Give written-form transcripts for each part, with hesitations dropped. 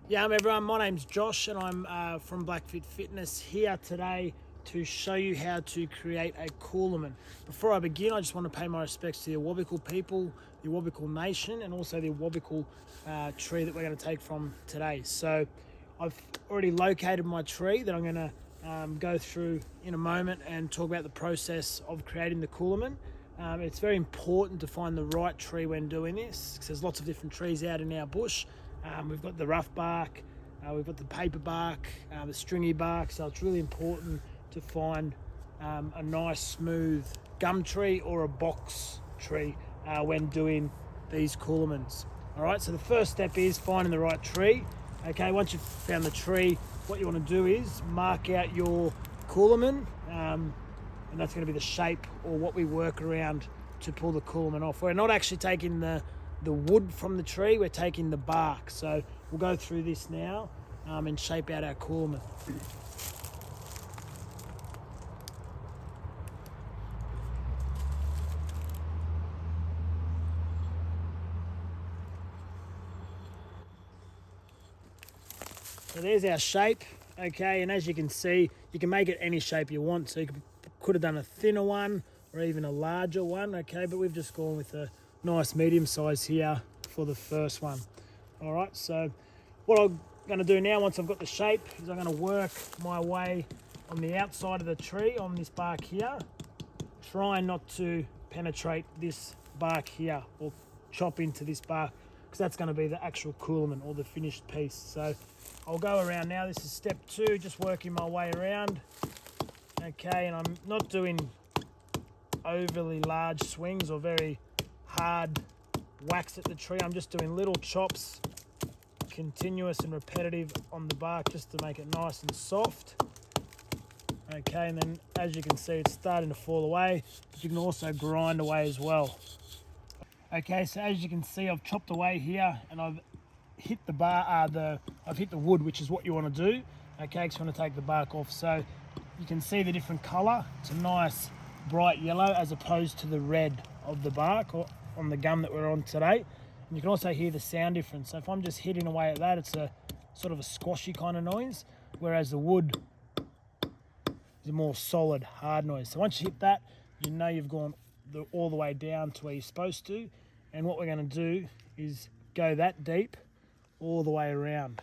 Yeah, everyone, my name's Josh and I'm from Blackfit Fitness, here today to show you how to create a coolamon. Before I begin, I just want to pay my respects to the Awabakal people, the Awabakal nation, and also the Awabakal tree that we're going to take from today. So I've already located my tree that I'm going to go through in a moment and talk about the process of creating the coolamon. It's very important to find the right tree when doing this, because there's lots of different trees out in our bush. We've got the rough bark, we've got the paper bark, the stringy bark, so it's really important to find a nice smooth gum tree or a box tree when doing these coolamons. Alright, so the first step is finding the right tree. Okay, once you've found the tree, what you want to do is mark out your coolamon, and that's going to be the shape or what we work around to pull the coolamon off. We're not actually taking the wood from the tree, we're taking the bark. So we'll go through this now and shape out our coolamon. So there's our shape, okay, and as you can see, you can make it any shape you want. So you could have done a thinner one or even a larger one, okay, but we've just gone with a nice medium size here for the first one. All right, so what I'm going to do now, once I've got the shape, is I'm going to work my way on the outside of the tree on this bark here, trying not to penetrate this bark here or chop into this bark, because that's going to be the actual coolamon or the finished piece. So I'll go around now. This is step 2, just working my way around. Okay, and I'm not doing overly large swings or very hard whacks at the tree. I'm just doing little chops, continuous and repetitive on the bark, just to make it nice and soft. Okay, and then as you can see, it's starting to fall away, but you can also grind away as well. Okay, so as you can see, I've chopped away here and I've hit the I've hit the wood, which is what you want to do. Okay, because you want to take the bark off. So you can see the different color. It's a nice bright yellow as opposed to the red of the bark or on the gum that we're on today. And you can also hear the sound difference. So if I'm just hitting away at that, it's a sort of a squashy kind of noise, whereas the wood is a more solid, hard noise. So once you hit that, you know you've gone all the way down to where you're supposed to. And what we're going to do is go that deep all the way around.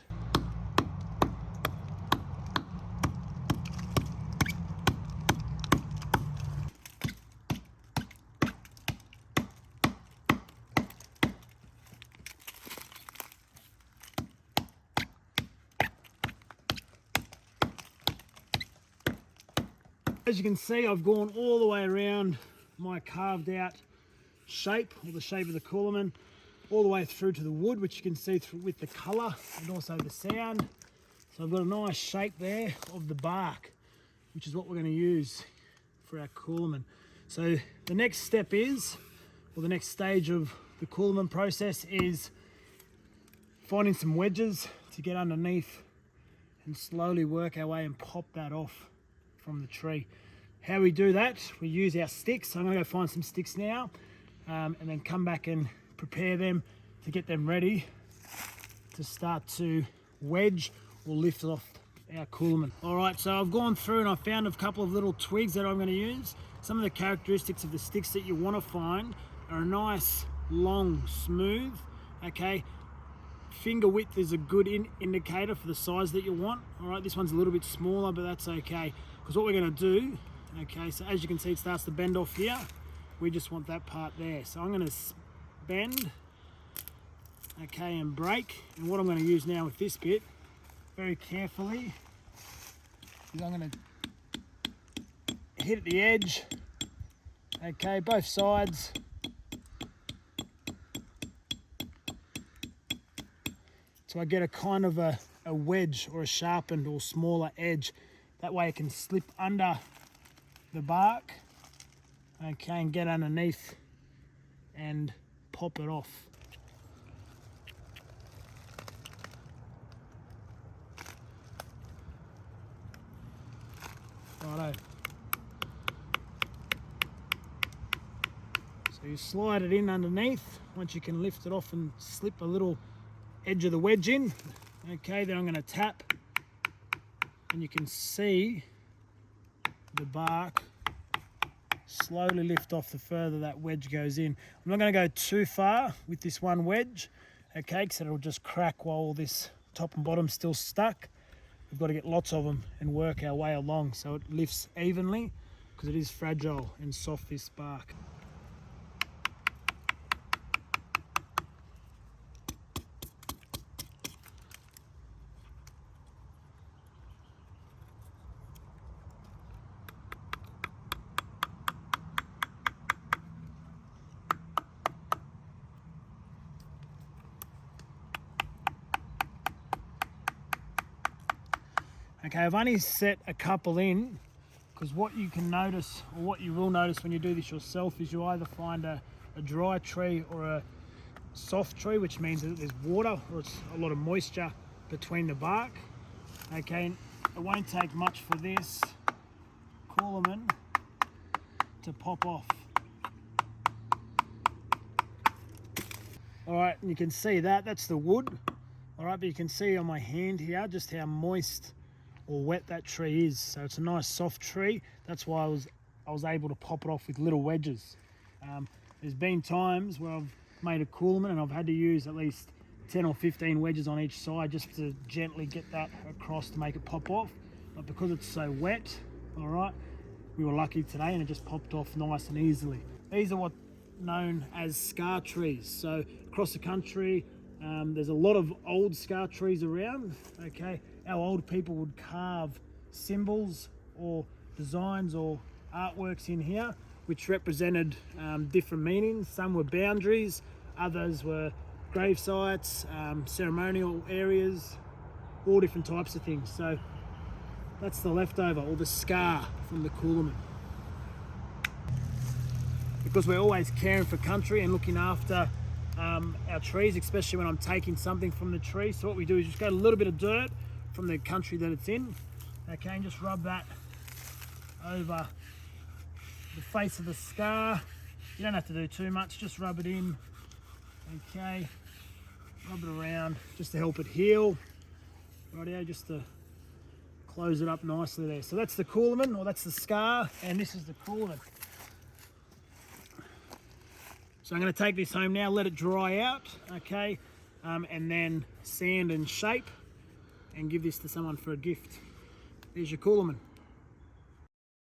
As you can see, I've gone all the way around my carved out shape, or the shape of the coolamon, all the way through to the wood, which you can see through with the colour and also the sound. So I've got a nice shape there of the bark, which is what we're going to use for our coolamon. So the next step is, or the next stage of the coolamon process is finding some wedges to get underneath and slowly work our way and pop that off from the tree. How we do that, we use our sticks. So I'm going to go find some sticks now and then come back and prepare them to get them ready to start to wedge or lift off our coolamon. All right, so I've gone through and I've found a couple of little twigs that I'm going to use. Some of the characteristics of the sticks that you want to find are a nice, long, smooth, okay? Finger width is a good indicator for the size that you want. All right, this one's a little bit smaller, but that's okay, because what we're going to do, okay, so as you can see, it starts to bend off here. We just want that part there. So I'm going to bend, okay, and break. And what I'm going to use now with this bit, very carefully, is I'm going to hit at the edge, okay, both sides. So I get a kind of a wedge or a sharpened or smaller edge. That way it can slip under the bark, okay, and get underneath and pop it off. Righto. So you slide it in underneath. Once you can lift it off and slip a little edge of the wedge in, Okay, then I'm going to tap, and you can see the bark slowly lift off the further that wedge goes in. I'm not going to go too far with this one wedge, okay, because it'll just crack while all this top and bottom's still stuck. We've got to get lots of them and work our way along so it lifts evenly, because it is fragile and soft, this bark. Okay, I've only set a couple in, because what you can notice, or what you will notice when you do this yourself, is you either find a dry tree or a soft tree, which means that there's water or it's a lot of moisture between the bark. Okay, it won't take much for this coolamon to pop off. All right, and you can see that's the wood. All right, but you can see on my hand here just how moist or wet that tree is. So it's a nice soft tree. That's why I was able to pop it off with little wedges. There's been times where I've made a coolamon and I've had to use at least 10 or 15 wedges on each side just to gently get that across to make it pop off. But because it's so wet, all right, we were lucky today and it just popped off nice and easily. These are what known as scar trees. So across the country, there's a lot of old scar trees around. Okay, our old people would carve symbols or designs or artworks in here which represented different meanings. Some were boundaries, others were grave sites, ceremonial areas, all different types of things. So that's the leftover, or the scar from the coolamon. Because we're always caring for country and looking after our trees, especially when I'm taking something from the tree. So what we do is just get a little bit of dirt from the country that it's in, okay, and just rub that over the face of the scar. You don't have to do too much, just rub it in, okay, rub it around just to help it heal. Rightio, just to close it up nicely there. So that's the coolamon, or that's the scar, and this is the coolamon. So I'm going to take this home now, let it dry out, okay, and then sand and shape, and give this to someone for a gift. There's your coolamon.